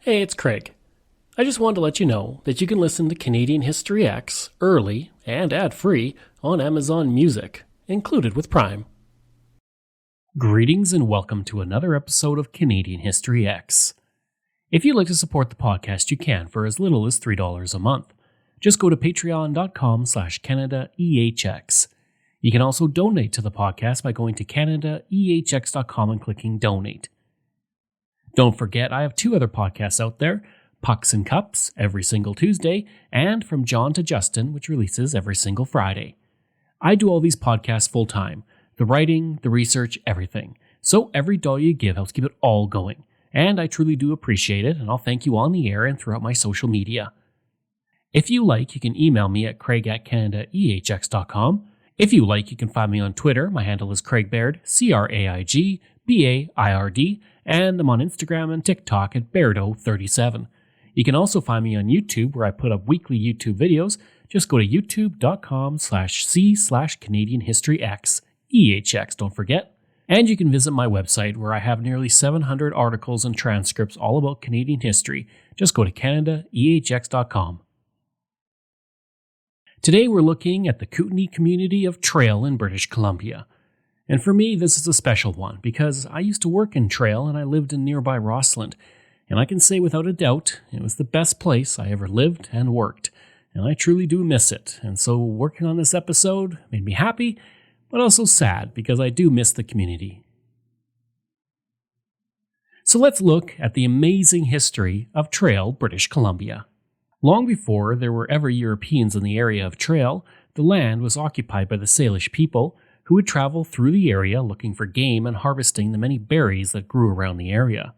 Hey, it's Craig. I just wanted to let you know that you can listen to Canadian History X early and ad-free on Amazon Music, included with Prime. Greetings and welcome to another episode of Canadian History X. If you'd like to support the podcast, you can for as little as $3 a month. Just go to patreon.com/CanadaEHX. You can also donate to the podcast by going to CanadaEHX.com and clicking Donate. Don't forget, I have two other podcasts out there, Pucks and Cups, every single Tuesday, and From John to Justin, which releases every single Friday. I do all these podcasts full-time, the writing, the research, everything. So every dollar you give helps keep it all going, and I truly do appreciate it, and I'll thank you on the air and throughout my social media. If you like, you can email me at craig@CanadaEHX.com. If you like, you can find me on Twitter. My handle is Craig Baird, CraigBaird, and I'm on Instagram and TikTok at Bairdo37. You can also find me on YouTube, where I put up weekly YouTube videos. Just go to youtube.com/c/CanadianHistoryX, EHX, don't forget. And you can visit my website, where I have nearly 700 articles and transcripts all about Canadian history. Just go to CanadaEHX.com. Today we're looking at the Kootenai community of Trail in British Columbia. And for me, this is a special one, because I used to work in Trail and I lived in nearby Rossland. And I can say without a doubt, it was the best place I ever lived and worked. And I truly do miss it. And so working on this episode made me happy, but also sad, because I do miss the community. So let's look at the amazing history of Trail, British Columbia. Long before there were ever Europeans in the area of Trail, the land was occupied by the Salish people, who would travel through the area looking for game and harvesting the many berries that grew around the area.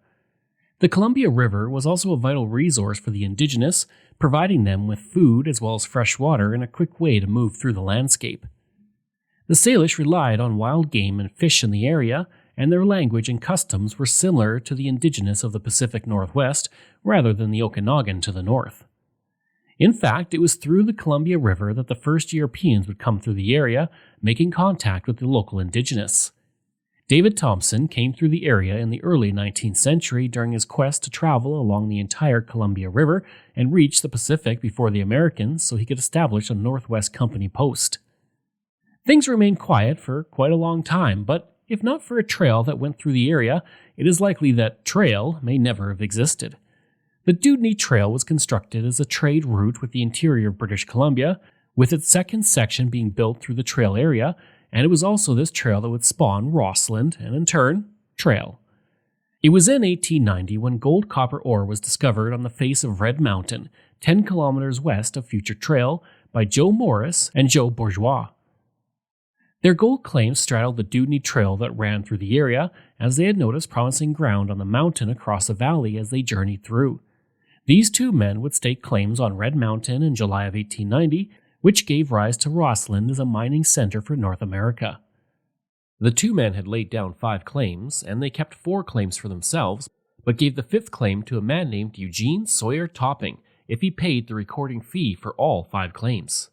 The Columbia River was also a vital resource for the indigenous, providing them with food as well as fresh water and a quick way to move through the landscape. The Salish relied on wild game and fish in the area, and their language and customs were similar to the indigenous of the Pacific Northwest rather than the Okanagan to the north. In fact, it was through the Columbia River that the first Europeans would come through the area, making contact with the local indigenous. David Thompson came through the area in the early 19th century during his quest to travel along the entire Columbia River and reach the Pacific before the Americans so he could establish a Northwest Company post. Things remained quiet for quite a long time, but if not for a trail that went through the area, it is likely that Trail may never have existed. The Dewdney Trail was constructed as a trade route with the interior of British Columbia, with its second section being built through the Trail area, and it was also this trail that would spawn Rossland and, in turn, Trail. It was in 1890 when gold copper ore was discovered on the face of Red Mountain, 10 kilometers west of future Trail, by Joe Morris and Joe Bourgeois. Their gold claims straddled the Dewdney Trail that ran through the area, as they had noticed promising ground on the mountain across the valley as they journeyed through. These two men would stake claims on Red Mountain in July of 1890, which gave rise to Rossland as a mining center for North America. The two men had laid down 5 claims, and they kept 4 claims for themselves, but gave the 5th claim to a man named Eugene Sawyer Topping if he paid the recording fee for all 5 claims.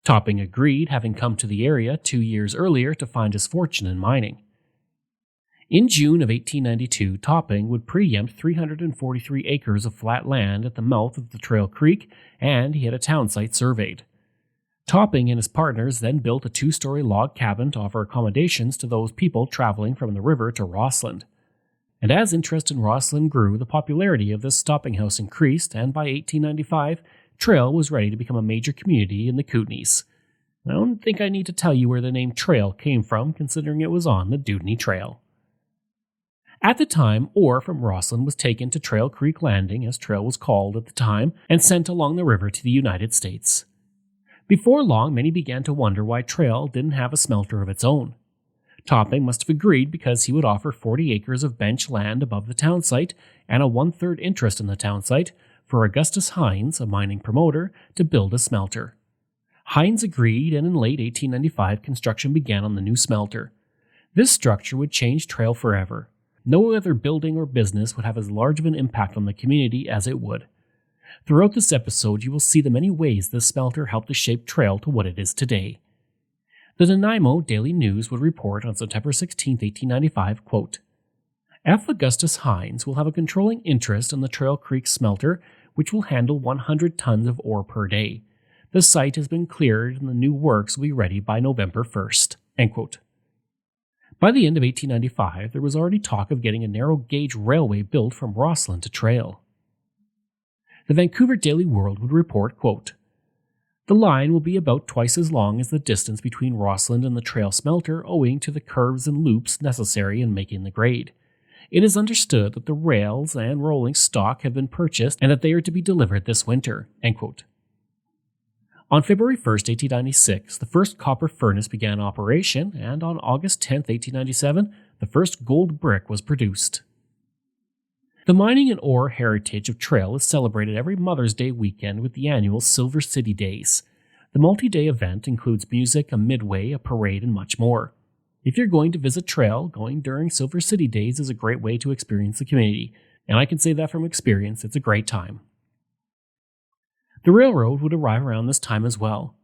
Topping agreed, having come to the area 2 years earlier to find his fortune in mining. In June of 1892, Topping would preempt 343 acres of flat land at the mouth of the Trail Creek, and he had a town site surveyed. Topping and his partners then built a 2-story log cabin to offer accommodations to those people traveling from the river to Rossland. And as interest in Rossland grew, the popularity of this stopping house increased, and by 1895, Trail was ready to become a major community in the Kootenays. I don't think I need to tell you where the name Trail came from, considering it was on the Dewdney Trail. At the time, ore from Rossland was taken to Trail Creek Landing, as Trail was called at the time, and sent along the river to the United States. Before long, many began to wonder why Trail didn't have a smelter of its own. Topping must have agreed because he would offer 40 acres of bench land above the town site and a 1/3 interest in the town site for Augustus Hines, a mining promoter, to build a smelter. Hines agreed, and in late 1895, construction began on the new smelter. This structure would change Trail forever. No other building or business would have as large of an impact on the community as it would. Throughout this episode, you will see the many ways this smelter helped to shape Trail to what it is today. The Nanaimo Daily News would report on September 16, 1895, quote, F. Augustus Hines will have a controlling interest in the Trail Creek smelter, which will handle 100 tons of ore per day. The site has been cleared and the new works will be ready by November 1st. End quote. By the end of 1895, there was already talk of getting a narrow-gauge railway built from Rossland to Trail. The Vancouver Daily World would report, quote, "The line will be about twice as long as the distance between Rossland and the Trail smelter owing to the curves and loops necessary in making the grade. It is understood that the rails and rolling stock have been purchased and that they are to be delivered this winter." End quote. On February 1st, 1896, the first copper furnace began operation, and on August 10th, 1897, the first gold brick was produced. The mining and ore heritage of Trail is celebrated every Mother's Day weekend with the annual Silver City Days. The multi-day event includes music, a midway, a parade, and much more. If you're going to visit Trail, going during Silver City Days is a great way to experience the community, and I can say that from experience, it's a great time. The railroad would arrive around this time as well.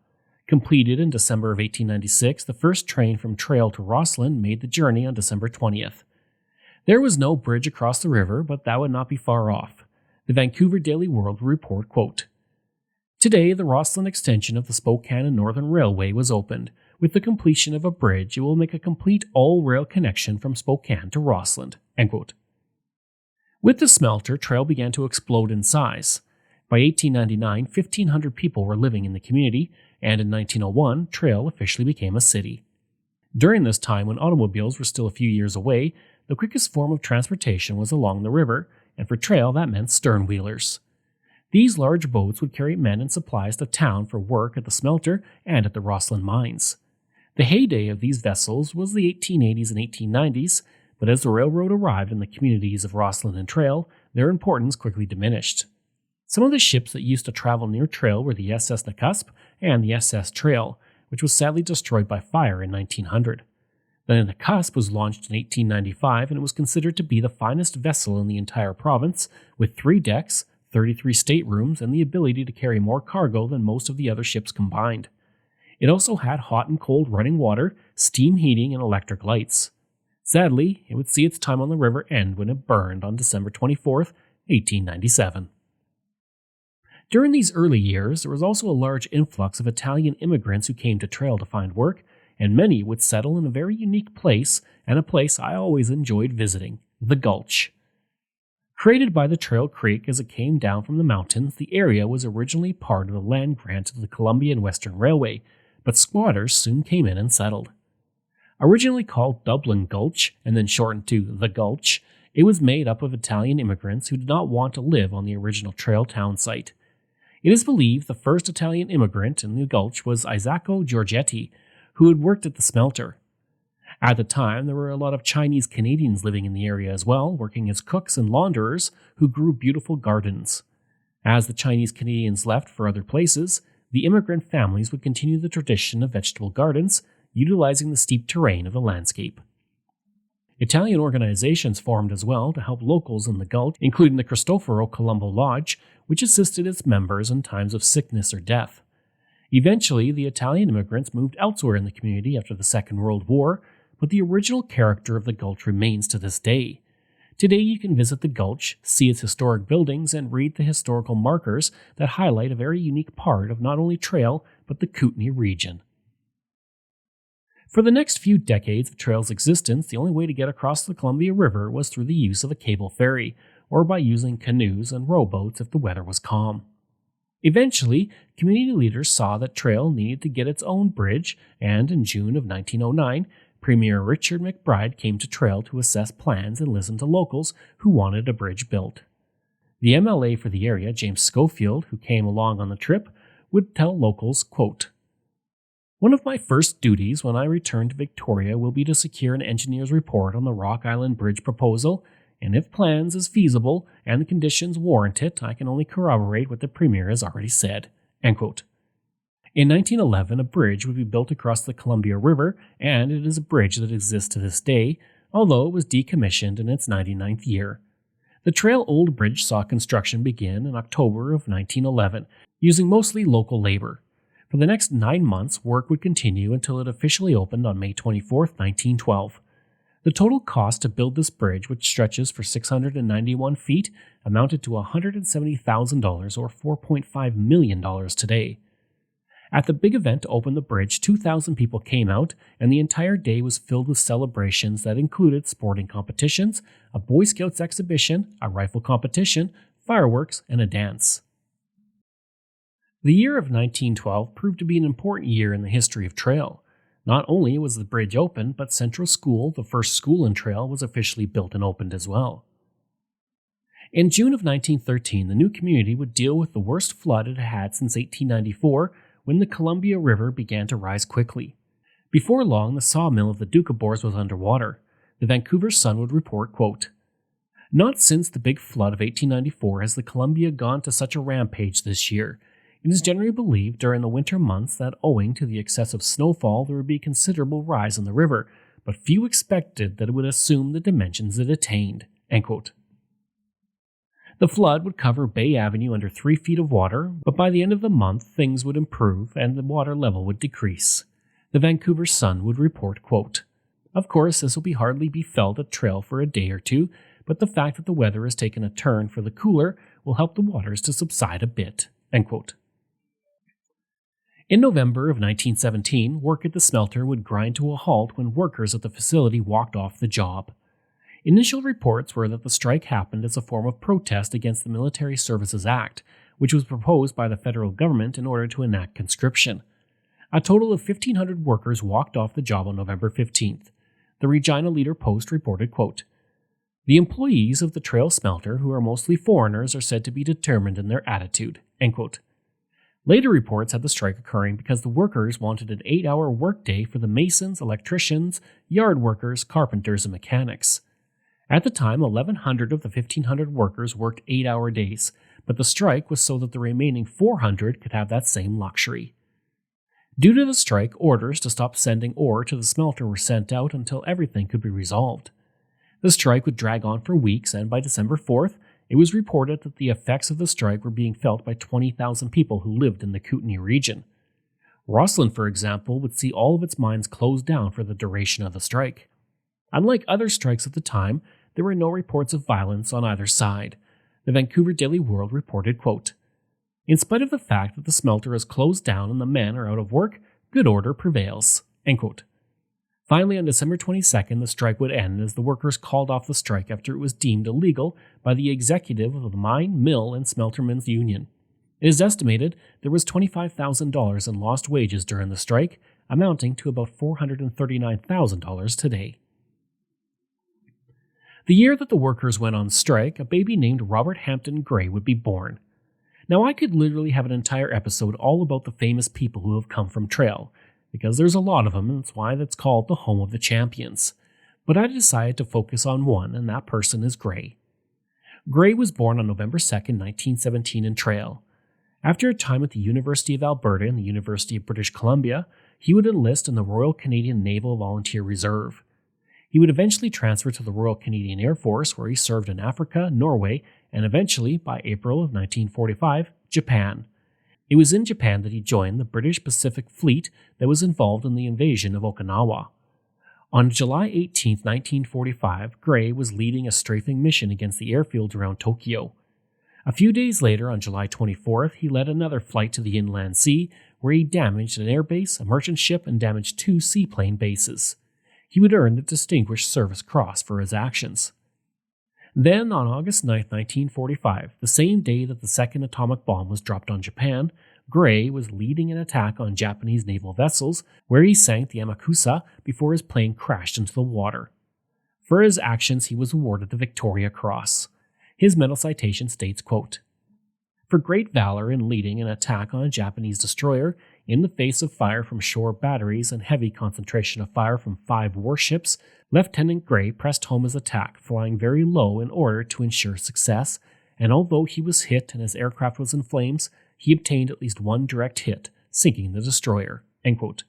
Completed in December of 1896, the first train from Trail to Rossland made the journey on December 20th. There was no bridge across the river, but that would not be far off. The Vancouver Daily World would report, quote, "Today, the Rossland extension of the Spokane and Northern Railway was opened. With the completion of a bridge, it will make a complete all-rail connection from Spokane to Rossland." End quote. With the smelter, Trail began to explode in size. By 1899, 1,500 people were living in the community, and in 1901, Trail officially became a city. During this time, when automobiles were still a few years away, the quickest form of transportation was along the river, and for Trail that meant stern-wheelers. These large boats would carry men and supplies to town for work at the smelter and at the Rossland mines. The heyday of these vessels was the 1880s and 1890s, but as the railroad arrived in the communities of Rossland and Trail, their importance quickly diminished. Some of the ships that used to travel near Trail were the SS Nakusp and the SS Trail, which was sadly destroyed by fire in 1900. The Nakusp was launched in 1895 and it was considered to be the finest vessel in the entire province, with 3 decks, 33 staterooms, and the ability to carry more cargo than most of the other ships combined. It also had hot and cold running water, steam heating, and electric lights. Sadly, it would see its time on the river end when it burned on December 24, 1897. During these early years, there was also a large influx of Italian immigrants who came to Trail to find work, and many would settle in a very unique place, and a place I always enjoyed visiting, the Gulch. Created by the Trail Creek as it came down from the mountains, the area was originally part of the land grant to the Columbia and Western Railway, but squatters soon came in and settled. Originally called Dublin Gulch, and then shortened to the Gulch, it was made up of Italian immigrants who did not want to live on the original Trail town site. It is believed the first Italian immigrant in the Gulch was Isacco Giorgetti, who had worked at the smelter. At the time, there were a lot of Chinese Canadians living in the area as well, working as cooks and launderers who grew beautiful gardens. As the Chinese Canadians left for other places, the immigrant families would continue the tradition of vegetable gardens, utilizing the steep terrain of the landscape. Italian organizations formed as well to help locals in the Gulch, including the Cristoforo Colombo Lodge, which assisted its members in times of sickness or death. Eventually, the Italian immigrants moved elsewhere in the community after the Second World War, but the original character of the Gulch remains to this day. Today you can visit the Gulch, see its historic buildings, and read the historical markers that highlight a very unique part of not only Trail, but the Kootenay region. For the next few decades of Trail's existence, the only way to get across the Columbia River was through the use of a cable ferry, or by using canoes and rowboats if the weather was calm. Eventually, community leaders saw that Trail needed to get its own bridge, and in June of 1909, Premier Richard McBride came to Trail to assess plans and listen to locals who wanted a bridge built. The MLA for the area, James Schofield, who came along on the trip, would tell locals, quote, "One of my first duties when I return to Victoria will be to secure an engineer's report on the Rock Island Bridge proposal, and if plans is feasible and the conditions warrant it, I can only corroborate what the Premier has already said." End quote. In 1911, a bridge would be built across the Columbia River, and it is a bridge that exists to this day, although it was decommissioned in its 99th year. The Trail Old Bridge saw construction begin in October of 1911, using mostly local labor. For the next 9 months, work would continue until it officially opened on May 24, 1912. The total cost to build this bridge, which stretches for 691 feet, amounted to $170,000 or $4.5 million today. At the big event to open the bridge, 2,000 people came out, and the entire day was filled with celebrations that included sporting competitions, a Boy Scouts exhibition, a rifle competition, fireworks, and a dance. The year of 1912 proved to be an important year in the history of trail. Not only was the bridge open, but Central School, the first school in Trail, was officially built and opened as well. In June of 1913, the new community would deal with the worst flood it had since 1894, when the Columbia River began to rise quickly. Before long, the sawmill of the Doukhobors was underwater. The Vancouver Sun would report, quote, "Not since the big flood of 1894 has the Columbia gone to such a rampage this year. It is generally believed during the winter months that owing to the excessive snowfall there would be considerable rise in the river, but few expected that it would assume the dimensions it attained." End quote. The flood would cover Bay Avenue under 3 feet of water, but by the end of the month things would improve and the water level would decrease. The Vancouver Sun would report, quote, "Of course, this will hardly be felt at Trail for a day or two, but the fact that the weather has taken a turn for the cooler will help the waters to subside a bit." End quote. In November of 1917, work at the smelter would grind to a halt when workers at the facility walked off the job. Initial reports were that the strike happened as a form of protest against the Military Services Act, which was proposed by the federal government in order to enact conscription. A total of 1,500 workers walked off the job on November 15th. The Regina Leader-Post reported, quote, "The employees of the Trail smelter, who are mostly foreigners, are said to be determined in their attitude." End quote. Later reports had the strike occurring because the workers wanted an 8-hour workday for the masons, electricians, yard workers, carpenters, and mechanics. At the time, 1,100 of the 1,500 workers worked 8-hour days, but the strike was so that the remaining 400 could have that same luxury. Due to the strike, orders to stop sending ore to the smelter were sent out until everything could be resolved. The strike would drag on for weeks, and by December 4th, it was reported that the effects of the strike were being felt by 20,000 people who lived in the Kootenay region. Rossland, for example, would see all of its mines closed down for the duration of the strike. Unlike other strikes at the time, there were no reports of violence on either side. The Vancouver Daily World reported, quote, "In spite of the fact that the smelter is closed down and the men are out of work, good order prevails." End quote. Finally, on December 22nd, the strike would end as the workers called off the strike after it was deemed illegal by the executive of the Mine, Mill, and Smeltermen's Union. It is estimated there was $25,000 in lost wages during the strike, amounting to about $439,000 today. The year that the workers went on strike, a baby named Robert Hampton Gray would be born. Now, I could literally have an entire episode all about the famous people who have come from Trail, because there's a lot of them, and that's why it's called the home of the champions. But I decided to focus on one, and that person is Gray. Gray was born on November 2nd, 1917 in Trail. After a time at the University of Alberta and the University of British Columbia, he would enlist in the Royal Canadian Naval Volunteer Reserve. He would eventually transfer to the Royal Canadian Air Force, where he served in Africa, Norway, and eventually, by April of 1945, Japan. It was in Japan that he joined the British Pacific Fleet that was involved in the invasion of Okinawa. On July 18, 1945, Gray was leading a strafing mission against the airfields around Tokyo. A few days later, on July 24th, he led another flight to the inland sea, where he damaged an airbase, a merchant ship, and damaged 2 seaplane bases. He would earn the Distinguished Service Cross for his actions. Then, on August 9, 1945, the same day that the second atomic bomb was dropped on Japan, Gray was leading an attack on Japanese naval vessels, where he sank the Amakusa before his plane crashed into the water. For his actions, he was awarded the Victoria Cross. His medal citation states, quote, "For great valor in leading an attack on a Japanese destroyer, in the face of fire from shore batteries and heavy concentration of fire from 5 warships, Lieutenant Gray pressed home his attack, flying very low in order to ensure success, and although he was hit and his aircraft was in flames, he obtained at least 1 direct hit, sinking the destroyer." End quote.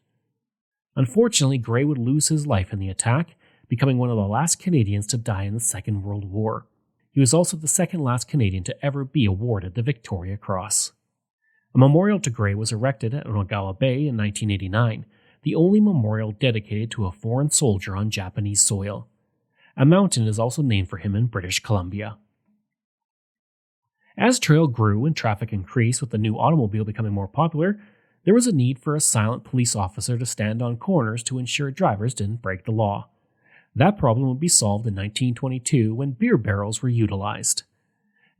Unfortunately, Gray would lose his life in the attack, becoming one of the last Canadians to die in the Second World War. He was also the second last Canadian to ever be awarded the Victoria Cross. A memorial to Gray was erected at Onagawa Bay in 1989, the only memorial dedicated to a foreign soldier on Japanese soil. A mountain is also named for him in British Columbia. As trail grew and traffic increased with the new automobile becoming more popular, there was a need for a silent police officer to stand on corners to ensure drivers didn't break the law. That problem would be solved in 1922 when beer barrels were utilized.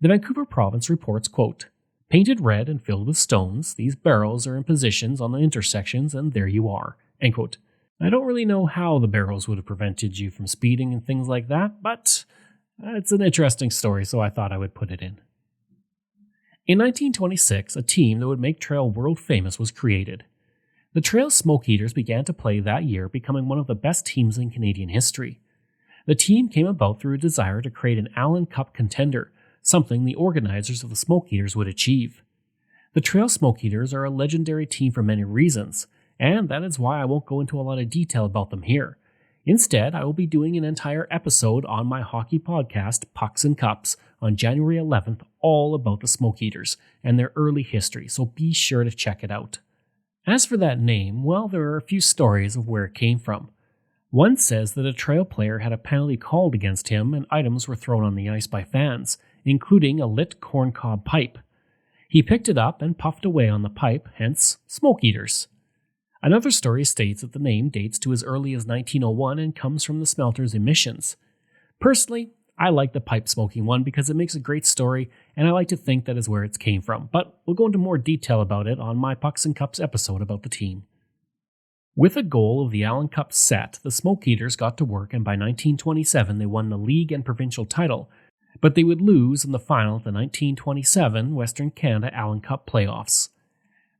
The Vancouver province reports, quote, "Painted red and filled with stones, these barrels are in positions on the intersections and there you are." End quote. I don't really know how the barrels would have prevented you from speeding and things like that, but it's an interesting story, so I thought I would put it in. In 1926, a team that would make trail world famous was created. The Trail Smoke Eaters began to play that year, becoming one of the best teams in Canadian history. The team came about through a desire to create an Allen Cup contender, something the organizers of the Smoke Eaters would achieve. The Trail Smoke Eaters are a legendary team for many reasons, and that is why I won't go into a lot of detail about them here. Instead, I will be doing an entire episode on my hockey podcast, Pucks and Cups, on January 11th, all about the Smoke Eaters and their early history, so be sure to check it out. As for that name, well, there are a few stories of where it came from. One says that a trail player had a penalty called against him and items were thrown on the ice by fans, including a lit corncob pipe. He picked it up and puffed away on the pipe, hence Smoke Eaters. Another story states that the name dates to as early as 1901 and comes from the smelter's emissions. Personally, I like the pipe smoking one because it makes a great story, and I like to think that is where it came from, but we'll go into more detail about it on my Pucks and Cups episode about the team. With a goal of the Allen Cup set, the Smoke Eaters got to work, and by 1927 they won the league and provincial title, but they would lose in the final of the 1927 Western Canada Allen Cup playoffs.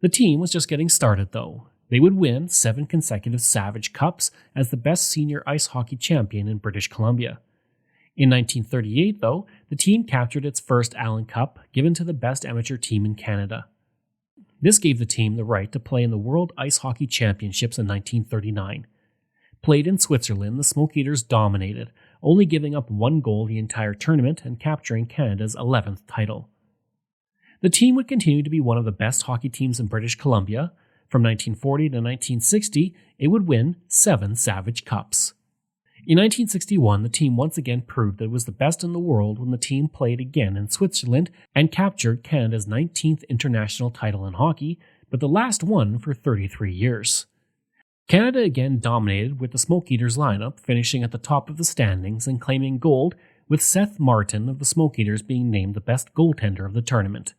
The team was just getting started though. They would win 7 consecutive Savage Cups as the best senior ice hockey champion in British Columbia. In 1938, though, the team captured its first Allen Cup, given to the best amateur team in Canada. This gave the team the right to play in the World Ice Hockey Championships in 1939. Played in Switzerland, the Smoke Eaters dominated, only giving up 1 goal the entire tournament and capturing Canada's 11th title. The team would continue to be one of the best hockey teams in British Columbia. From 1940 to 1960, it would win 7 Savage Cups. In 1961, the team once again proved that it was the best in the world when the team played again in Switzerland and captured Canada's 19th international title in hockey, but the last one for 33 years. Canada again dominated with the Smoke Eaters lineup finishing at the top of the standings and claiming gold, with Seth Martin of the Smoke Eaters being named the best goaltender of the tournament.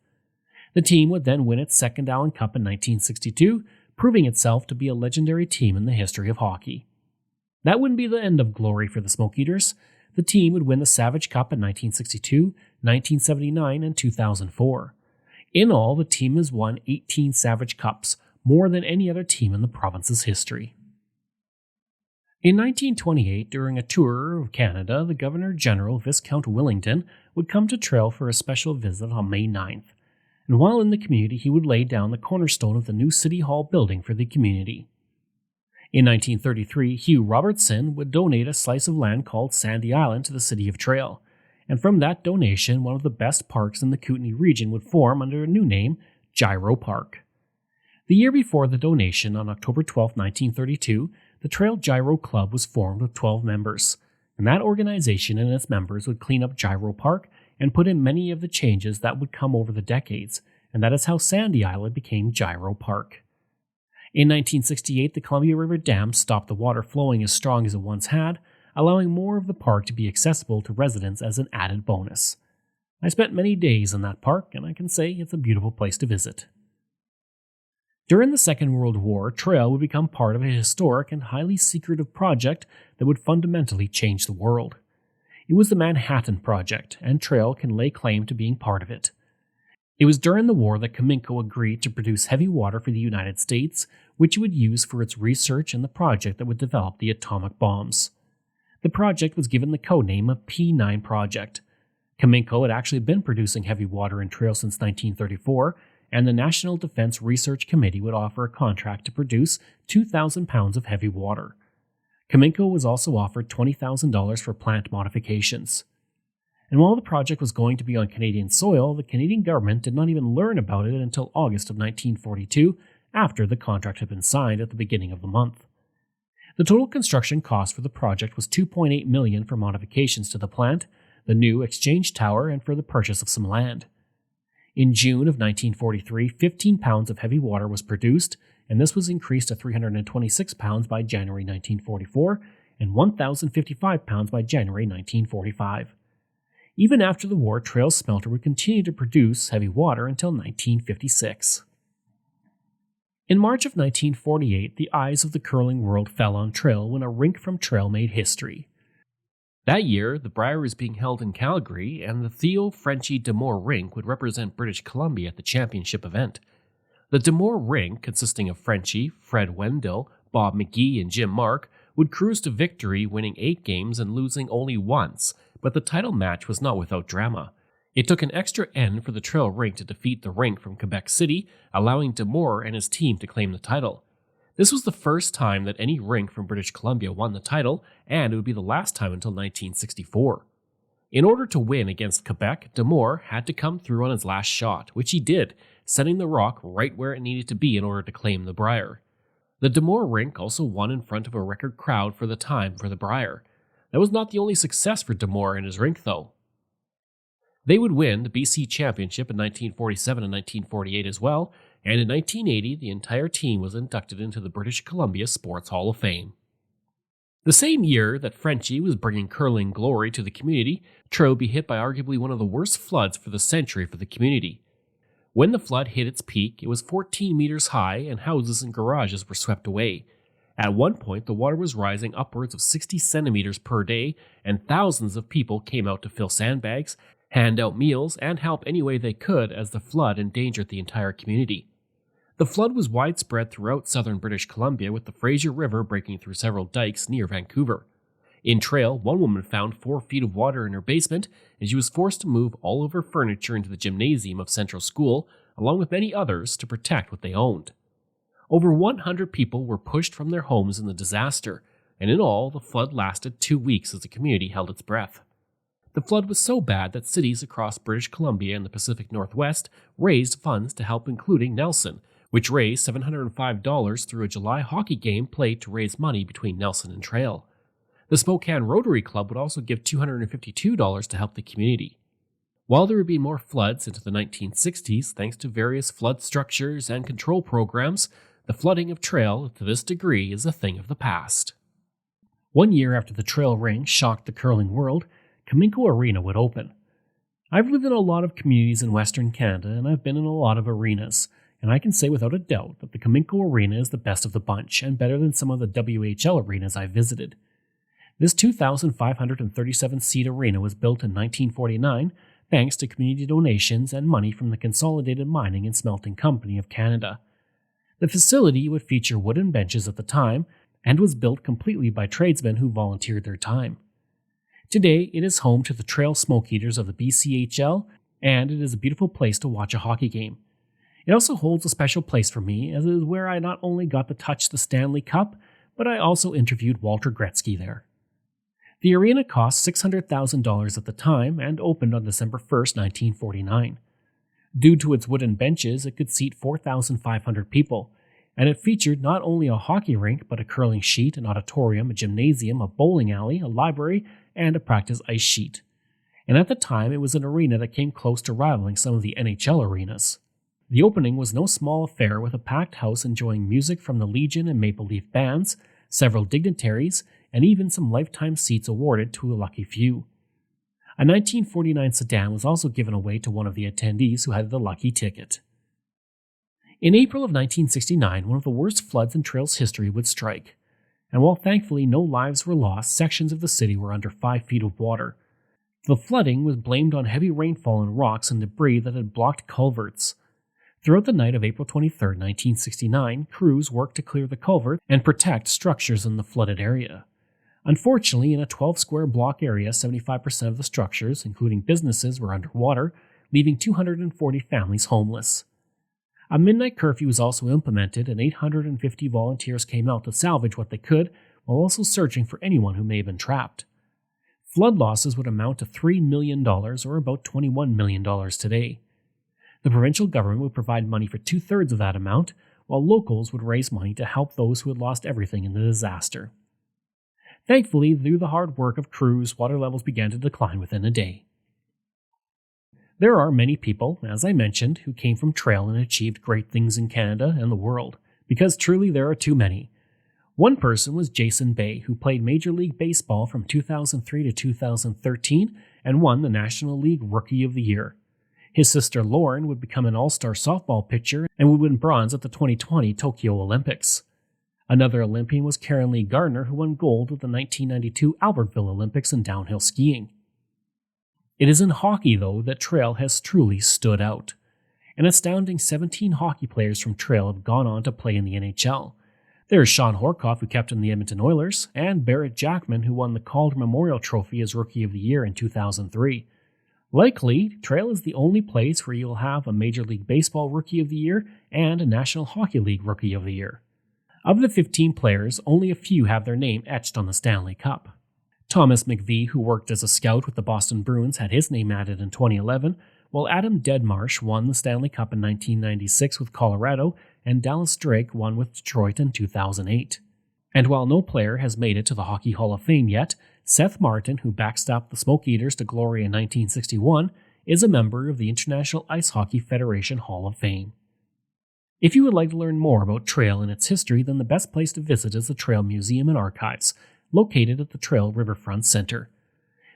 The team would then win its second Allen Cup in 1962, proving itself to be a legendary team in the history of hockey. That wouldn't be the end of glory for the Smoke Eaters. The team would win the Savage Cup in 1962, 1979, and 2004. In all, the team has won 18 Savage Cups, more than any other team in the province's history. In 1928, during a tour of Canada, the Governor-General Viscount Wellington would come to Trail for a special visit on May 9th, and while in the community he would lay down the cornerstone of the new City Hall building for the community. In 1933, Hugh Robertson would donate a slice of land called Sandy Island to the city of Trail, and from that donation, one of the best parks in the Kootenay region would form under a new name, Gyro Park. The year before the donation, on October 12, 1932, the Trail Gyro Club was formed with 12 members, and that organization and its members would clean up Gyro Park and put in many of the changes that would come over the decades, and that is how Sandy Island became Gyro Park. In 1968, the Columbia River Dam stopped the water flowing as strong as it once had, allowing more of the park to be accessible to residents as an added bonus. I spent many days in that park, and I can say it's a beautiful place to visit. During the Second World War, Trail would become part of a historic and highly secretive project that would fundamentally change the world. It was the Manhattan Project, and Trail can lay claim to being part of it. It was during the war that Cominco agreed to produce heavy water for the United States, which it would use for its research and the project that would develop the atomic bombs. The project was given the codename of P9 Project. Cominco had actually been producing heavy water in Trail since 1934, and the National Defense Research Committee would offer a contract to produce 2,000 pounds of heavy water. Cominco was also offered $20,000 for plant modifications. And while the project was going to be on Canadian soil, the Canadian government did not even learn about it until August of 1942, after the contract had been signed at the beginning of the month. The total construction cost for the project was $2.8 million for modifications to the plant, the new exchange tower, and for the purchase of some land. In June of 1943, 15 pounds of heavy water was produced, and this was increased to 326 pounds by January 1944 and 1,055 pounds by January 1945. Even after the war, Trail's smelter would continue to produce heavy water until 1956. In March of 1948, the eyes of the curling world fell on Trail when a rink from Trail made history. That year, the Brier was being held in Calgary, and the Theo Frenchy D'Amour rink would represent British Columbia at the championship event. The D'Amour rink, consisting of Frenchy, Fred Wendell, Bob McGee, and Jim Mark, would cruise to victory, winning 8 games and losing only once, but the title match was not without drama. It took an extra N for the Trail rink to defeat the rink from Quebec City, allowing D'Amour and his team to claim the title. This was the first time that any rink from British Columbia won the title, and it would be the last time until 1964. In order to win against Quebec, D'Amour had to come through on his last shot, which he did, setting the rock right where it needed to be in order to claim the Brier. The D'Amour rink also won in front of a record crowd for the time for the Brier. That was not the only success for D'Amour and his rink, though. They would win the BC Championship in 1947 and 1948 as well, and in 1980 the entire team was inducted into the British Columbia Sports Hall of Fame. The same year that Frenchy was bringing curling glory to the community, Trail would be hit by arguably one of the worst floods for the century for the community. When the flood hit its peak, it was 14 meters high and houses and garages were swept away. At one point, the water was rising upwards of 60 centimeters per day, and thousands of people came out to fill sandbags, hand out meals, and help any way they could as the flood endangered the entire community. The flood was widespread throughout southern British Columbia, with the Fraser River breaking through several dikes near Vancouver. In Trail, one woman found 4 feet of water in her basement, and she was forced to move all of her furniture into the gymnasium of Central School, along with many others, to protect what they owned. Over 100 people were pushed from their homes in the disaster, and in all, the flood lasted 2 weeks as the community held its breath. The flood was so bad that cities across British Columbia and the Pacific Northwest raised funds to help, including Nelson, which raised $705 through a July hockey game played to raise money between Nelson and Trail. The Spokane Rotary Club would also give $252 to help the community. While there would be more floods into the 1960s, thanks to various flood structures and control programs, the flooding of Trail to this degree is a thing of the past. 1 year after the Trail rink shocked the curling world, Cominco Arena would open. I've lived in a lot of communities in Western Canada, and I've been in a lot of arenas, and I can say without a doubt that the Cominco Arena is the best of the bunch and better than some of the WHL arenas I've visited. This 2,537-seat arena was built in 1949 thanks to community donations and money from the Consolidated Mining and Smelting Company of Canada. The facility would feature wooden benches at the time and was built completely by tradesmen who volunteered their time. Today, it is home to the Trail Smoke Eaters of the BCHL, and it is a beautiful place to watch a hockey game. It also holds a special place for me, as it is where I not only got to touch the Stanley Cup, but I also interviewed Walter Gretzky there. The arena cost $600,000 at the time and opened on December 1, 1949. Due to its wooden benches, it could seat 4,500 people, and it featured not only a hockey rink, but a curling sheet, an auditorium, a gymnasium, a bowling alley, a library, and a practice ice sheet. And at the time, it was an arena that came close to rivaling some of the NHL arenas. The opening was no small affair, with a packed house enjoying music from the Legion and Maple Leaf bands, several dignitaries, and even some lifetime seats awarded to a lucky few. A 1949 sedan was also given away to one of the attendees who had the lucky ticket. In April of 1969, one of the worst floods in Trail's history would strike, and while thankfully no lives were lost, sections of the city were under 5 feet of water. The flooding was blamed on heavy rainfall and rocks and debris that had blocked culverts. Throughout the night of April 23, 1969, crews worked to clear the culvert and protect structures in the flooded area. Unfortunately, in a 12-square block area, 75% of the structures, including businesses, were underwater, leaving 240 families homeless. A midnight curfew was also implemented, and 850 volunteers came out to salvage what they could, while also searching for anyone who may have been trapped. Flood losses would amount to $3 million, or about $21 million today. The provincial government would provide money for 2/3 of that amount, while locals would raise money to help those who had lost everything in the disaster. Thankfully, through the hard work of crews, water levels began to decline within a day. There are many people, as I mentioned, who came from trail and achieved great things in Canada and the world, because truly there are too many. One person was Jason Bay, who played Major League Baseball from 2003 to 2013 and won the National League Rookie of the Year. His sister Lauren would become an all-star softball pitcher and would win bronze at the 2020 Tokyo Olympics. Another Olympian was Karen Lee Gardner, who won gold at the 1992 Albertville Olympics in downhill skiing. It is in hockey, though, that trail has truly stood out. An astounding 17 hockey players from trail have gone on to play in the NHL. There is Sean Horkoff, who captained the Edmonton Oilers, and Barrett Jackman, who won the Calder Memorial Trophy as Rookie of the Year in 2003. Likely, trail is the only place where you'll have a Major League Baseball Rookie of the Year and a National Hockey League Rookie of the Year. Of the 15 players, only a few have their name etched on the Stanley Cup. Thomas McVie, who worked as a scout with the Boston Bruins, had his name added in 2011, while Adam Deadmarsh won the Stanley Cup in 1996 with Colorado, and Dallas Drake won with Detroit in 2008. And while no player has made it to the Hockey Hall of Fame yet, Seth Martin, who backstopped the Smoke Eaters to glory in 1961, is a member of the International Ice Hockey Federation Hall of Fame. If you would like to learn more about trail and its history, then the best place to visit is the Trail Museum and Archives, located at the Trail Riverfront Center.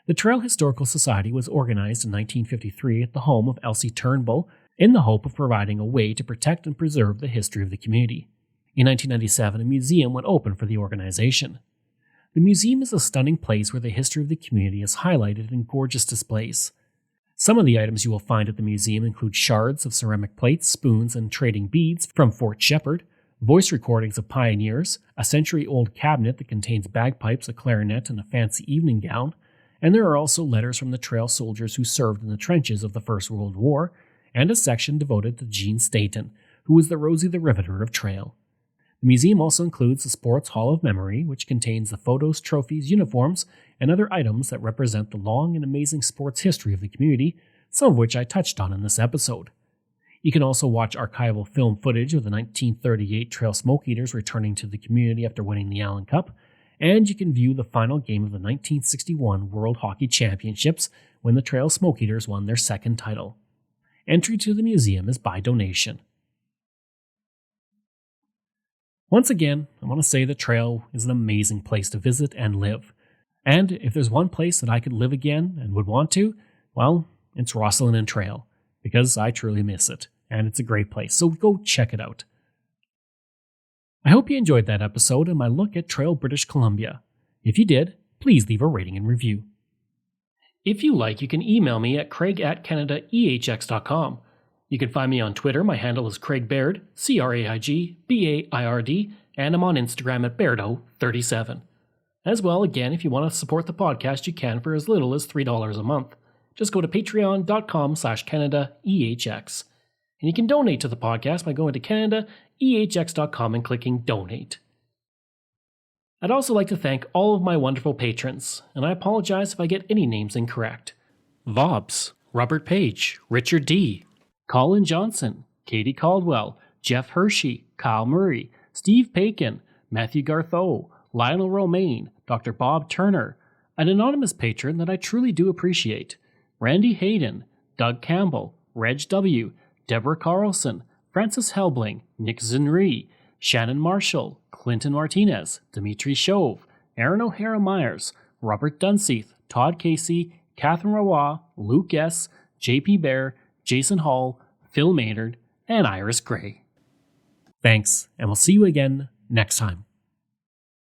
The Trail Historical Society was organized in 1953 at the home of Elsie Turnbull in the hope of providing a way to protect and preserve the history of the community. In 1997, a museum went open for the organization. The museum is a stunning place where the history of the community is highlighted in gorgeous displays. Some of the items you will find at the museum include shards of ceramic plates, spoons, and trading beads from Fort Shepherd, voice recordings of pioneers, a century-old cabinet that contains bagpipes, a clarinet, and a fancy evening gown, and there are also letters from the trail soldiers who served in the trenches of the First World War, and a section devoted to Gene Staton, who was the Rosie the Riveter of trail. The museum also includes the Sports Hall of Memory, which contains the photos, trophies, uniforms, and other items that represent the long and amazing sports history of the community, some of which I touched on in this episode. You can also watch archival film footage of the 1938 Trail Smoke Eaters returning to the community after winning the Allen Cup, and you can view the final game of the 1961 World Hockey Championships when the Trail Smoke Eaters won their second title. Entry to the museum is by donation. Once again, I want to say that trail is an amazing place to visit and live. And if there's one place that I could live again and would want to, well, it's Rosslyn and Trail, because I truly miss it, and it's a great place, so go check it out. I hope you enjoyed that episode and my look at Trail, British Columbia. If you did, please leave a rating and review. If you like, you can email me at craig@canadaehx.com. You can find me on Twitter. My handle is Craig Baird, CraigBaird, and I'm on Instagram at Bairdo37. As well, again, if you want to support the podcast, you can for as little as $3 a month. Just go to patreon.com/CanadaEHX. And you can donate to the podcast by going to CanadaEHX.com and clicking Donate. I'd also like to thank all of my wonderful patrons, and I apologize if I get any names incorrect. Vobs, Robert Page, Richard D., Colin Johnson, Katie Caldwell, Jeff Hershey, Kyle Murray, Steve Pakin, Matthew Gartho, Lionel Romaine, Dr. Bob Turner, an anonymous patron that I truly do appreciate, Randy Hayden, Doug Campbell, Reg W., Deborah Carlson, Francis Helbling, Nick Zinri, Shannon Marshall, Clinton Martinez, Dimitri Shove, Aaron O'Hara Myers, Robert Dunseith, Todd Casey, Catherine Rawa, Luke S., JP Bear, Jason Hall, Phil Maynard, and Iris Gray. Thanks, and we'll see you again next time.